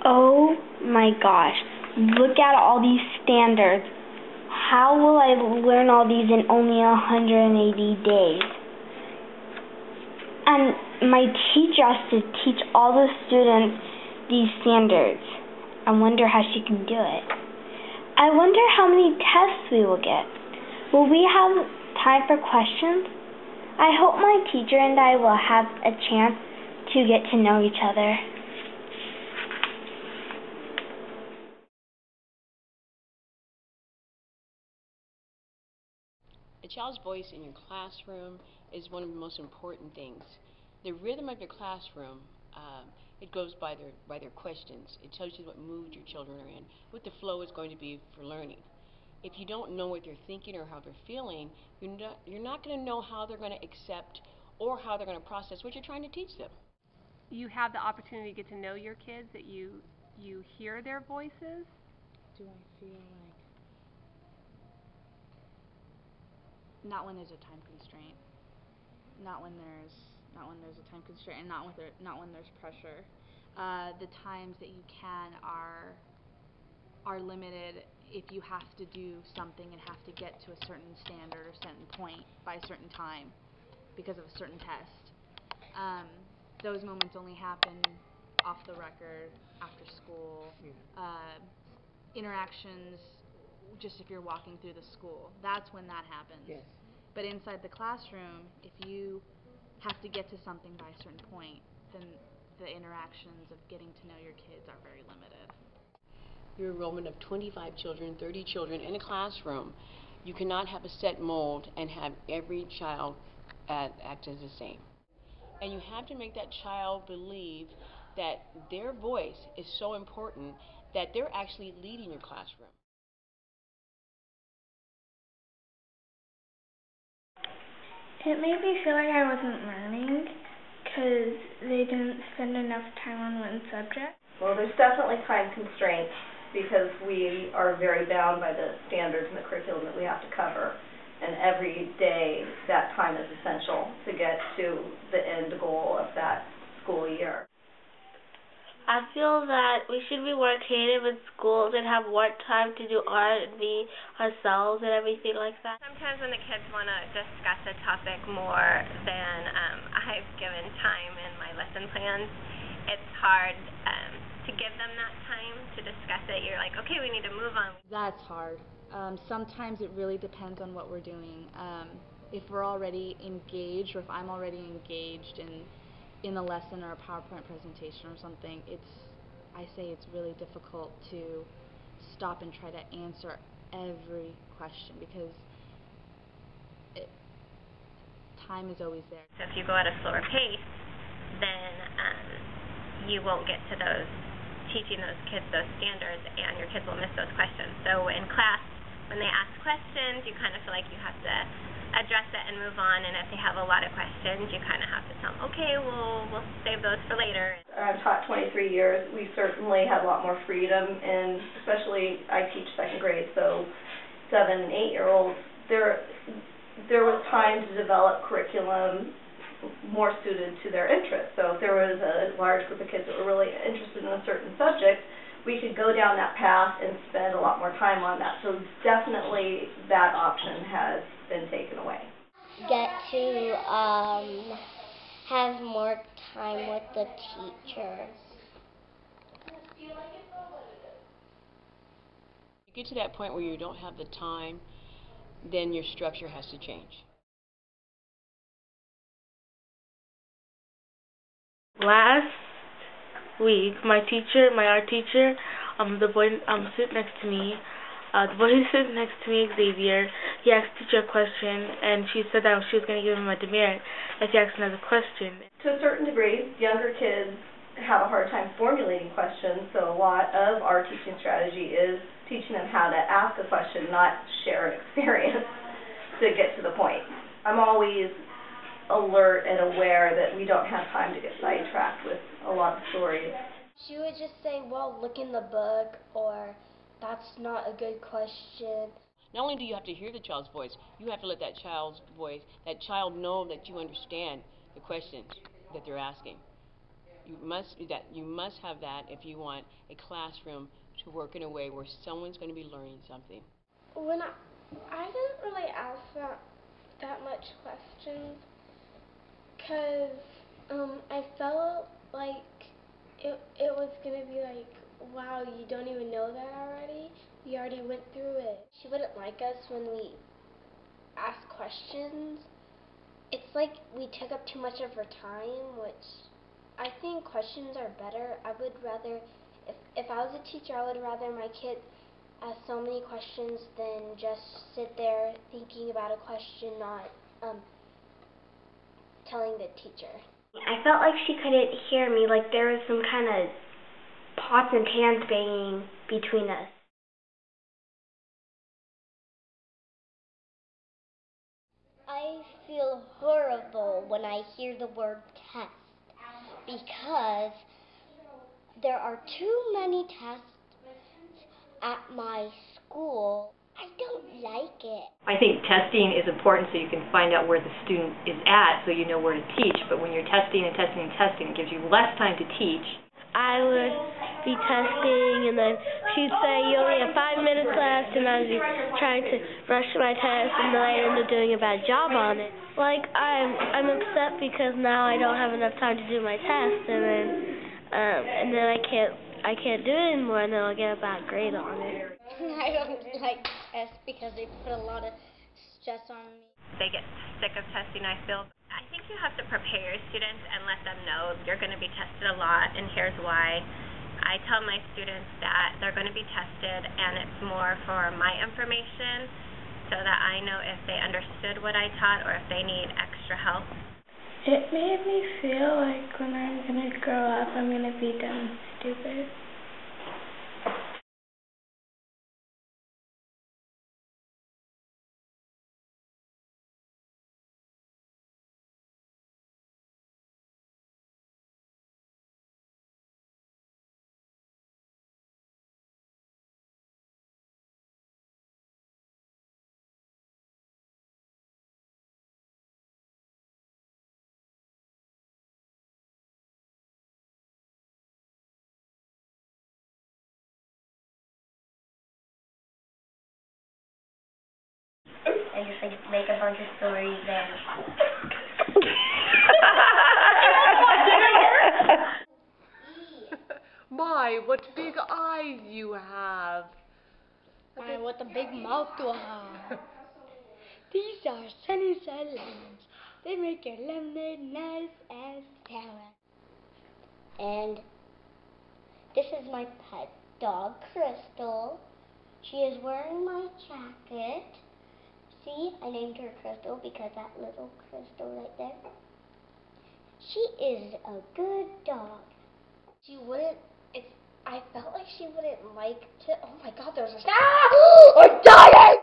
Oh my gosh, look at all these standards. How will I learn all these in only 180 days? And my teacher has to teach all the students these standards. I wonder how she can do it. I wonder how many tests we will get. Will we have time for questions? I hope my teacher and I will have a chance to get to know each other. A child's voice in your classroom is one of the most important things. The rhythm of your classroom, it goes by their questions. It tells you what mood your children are in, what the flow is going to be for learning. If you don't know what they're thinking or how they're feeling, you're not going to know how they're going to accept or how they're going to process what you're trying to teach them. You have the opportunity to get to know your kids, that you hear their voices. Do I feel like not when there's a time constraint, not when there's a time constraint, and not when there's pressure. The times that you can are limited if you have to do something and have to get to a certain standard or certain point by a certain time because of a certain test. Those moments only happen off the record, after school, interactions, just if you're walking through the school. That's when that happens. Yes. But inside the classroom, if you have to get to something by a certain point, then the interactions of getting to know your kids are very limited. Your enrollment of 25 children, 30 children in a classroom, you cannot have a set mold and have every child act as the same. And you have to make that child believe that their voice is so important that they're actually leading your classroom. It made me feel like I wasn't learning because they didn't spend enough time on one subject. Well, there's definitely time constraints because we are very bound by the standards and the curriculum that we have to cover. And every day that time is essential to get to the end goal of that school year. I feel that we should be more creative in schools and have more time to do art and be ourselves and everything like that. Sometimes when the kids want to discuss a topic more than I've given time in my lesson plans, it's hard to give them that time to discuss it. You're like, okay, we need to move on. That's hard. Sometimes it really depends on what we're doing. If we're already engaged, or if I'm already engaged in a lesson or a PowerPoint presentation or something, I say it's really difficult to stop and try to answer every question because time is always there. So if you go at a slower pace, then you won't get to teaching those kids those standards, and your kids will miss those questions. So in class, when they ask questions, you kind of feel like you have to address it and move on, and if they have a lot of questions, you kind of have to tell them, okay, we'll save those for later. I've taught 23 years. We certainly had a lot more freedom, and especially I teach second grade, so 7- and 8-year-olds, there was time to develop curriculum more suited to their interests. So if there was a large group of kids that were really interested in a certain subject, we could go down that path and spend a lot more time on that. So definitely that option has been taken away. Get to have more time with the teachers. You get to that point where you don't have the time, then your structure has to change. Last week, my art teacher, the boy sitting next to me, Xavier, he asked the teacher a question, and she said that she was going to give him a demerit if he asked another question. To a certain degree, younger kids have a hard time formulating questions, so a lot of our teaching strategy is teaching them how to ask a question, not share an experience to get to the point. I'm always alert and aware that we don't have time to get sidetracked with a lot of stories. She would just say, well, look in the book, or that's not a good question. Not only do you have to hear the child's voice, you have to let that child know that you understand the questions that they're asking. You must have that if you want a classroom to work in a way where someone's going to be learning something. When I didn't really ask that much questions, because I felt like it was going to be like, wow, you don't even know that already? You already went through it. She wouldn't like us when we asked questions. It's like we took up too much of her time, which I think questions are better. I would rather, if I was a teacher, I would rather my kids ask so many questions than just sit there thinking about a question, not telling the teacher. I felt like she couldn't hear me, like there was some kind of pots and pans banging between us. I feel horrible when I hear the word test because there are too many tests at my school. I don't like it. I think testing is important so you can find out where the student is at so you know where to teach, but when you're testing and testing and testing, it gives you less time to teach. I would be testing, and then she'd say, you only have 5 minutes left, and I'd be trying to rush my test, and then I end up doing a bad job on it. Like, I'm upset because now I don't have enough time to do my test, and then I can't do it anymore, and then I'll get a bad grade on it. I don't like tests because they put a lot of stress on me. They get sick of testing, I feel. I think you have to prepare your students and let them know you're going to be tested a lot, and here's why. I tell my students that they're going to be tested, and it's more for my information so that I know if they understood what I taught or if they need extra help. It made me feel like when I'm going to grow up, I'm going to be dumb and stupid. And just like make a bunch of stories and My, what big eyes you have. my, what a big mouth you have. These are sunny side lemons. They make your lemonade nice and sour. And this is my pet dog, Crystal. She is wearing my jacket. See, I named her Crystal because that little crystal right there. She is a good dog. She wouldn't, I felt like she wouldn't like to, oh my god, there's a, I'm dying!